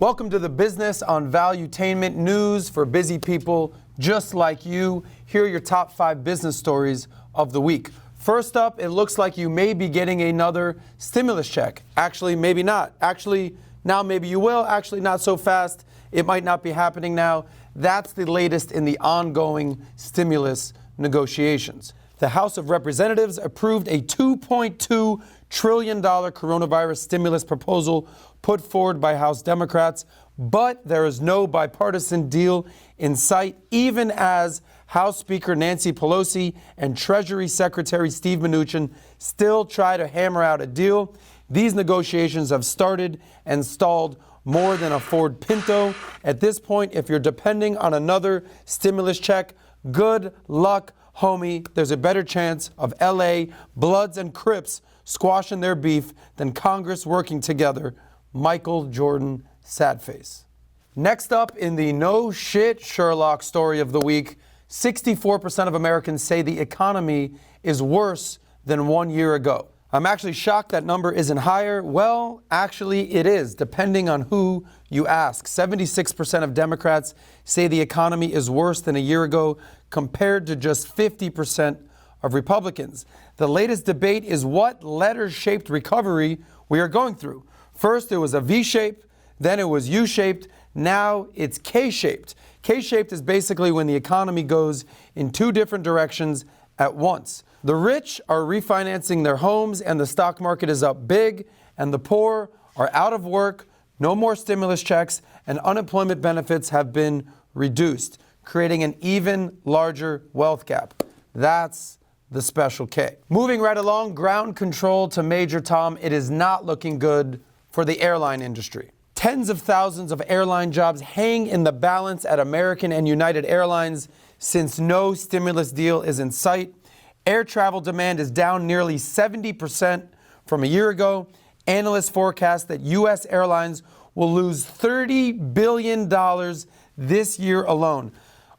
Welcome to the Business on Valuetainment, news for busy people just like you. Here are your top 5 business stories of the week. First up, it looks like you may be getting another stimulus check. Actually, maybe not. Actually, now maybe you will. Actually, not so fast. It might not be happening now. That's the latest in the ongoing stimulus negotiations. The House of Representatives approved a $2.2 trillion coronavirus stimulus proposal put forward by House Democrats, but there is no bipartisan deal in sight, even as House Speaker Nancy Pelosi and Treasury Secretary Steve Mnuchin still try to hammer out a deal. These negotiations have started and stalled more than a Ford Pinto. At this point, if you're depending on another stimulus check, good luck, homie. There's a better chance of LA Bloods and Crips squashing their beef than Congress working together. Michael Jordan Sadface. Next up in the no shit Sherlock story of the week, 64% of Americans say the economy is worse than 1 year ago. I'm actually shocked that number isn't higher. Well, actually it is, depending on who you ask. 76% of Democrats say the economy is worse than a year ago, compared to just 50% of Republicans. The latest debate is what letter-shaped recovery we are going through. First, it was a V-shape, then it was U-shaped, now it's K-shaped. K-shaped is basically when the economy goes in 2 different directions at once. The rich are refinancing their homes and the stock market is up big, and the poor are out of work, no more stimulus checks, and unemployment benefits have been reduced, creating an even larger wealth gap. That's the special K. Moving right along, ground control to Major Tom. It is not looking good for the airline industry. Tens of thousands of airline jobs hang in the balance at American and United Airlines since no stimulus deal is in sight. Air travel demand is down nearly 70% from a year ago. Analysts forecast that U.S. airlines will lose $30 billion this year alone.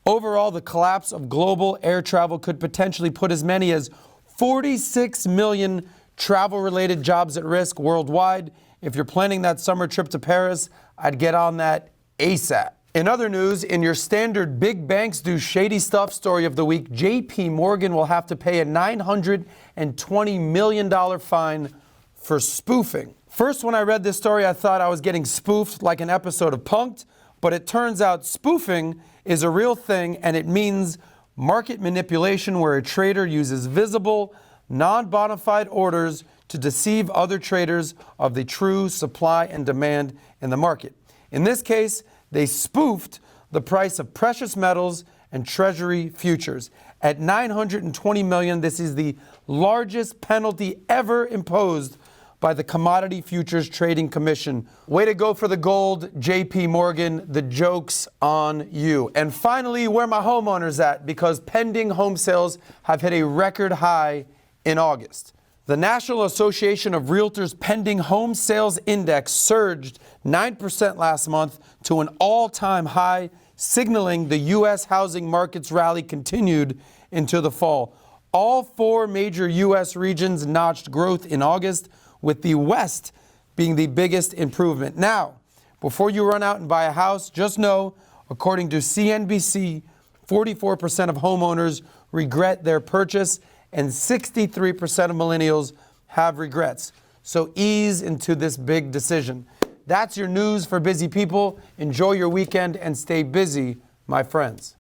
Overall, the collapse of global air travel could potentially put as many as 46 million travel-related jobs at risk worldwide. If you're planning that summer trip to Paris, I'd get on that ASAP. In other news, in your standard big banks do shady stuff story of the week, JP Morgan will have to pay a $920 million fine for spoofing. First, when I read this story, I thought I was getting spoofed like an episode of Punk'd, but it turns out spoofing is a real thing, and it means market manipulation where a trader uses visible, non-bona fide orders to deceive other traders of the true supply and demand in the market. In this case, they spoofed the price of precious metals and treasury futures. At $920 million, this is the largest penalty ever imposed by the Commodity Futures Trading Commission. Way to go for the gold, JP Morgan. The joke's on you. And finally, where my homeowners at? Because pending home sales have hit a record high in August. The National Association of Realtors Pending Home Sales Index surged 9% last month to an all-time high, signaling the U.S. housing market's rally continued into the fall. All 4 major U.S. regions notched growth in August, with the West being the biggest improvement. Now, before you run out and buy a house, just know, according to CNBC, 44% of homeowners regret their purchase, and 63% of millennials have regrets. So ease into this big decision. That's your news for busy people. Enjoy your weekend and stay busy, my friends.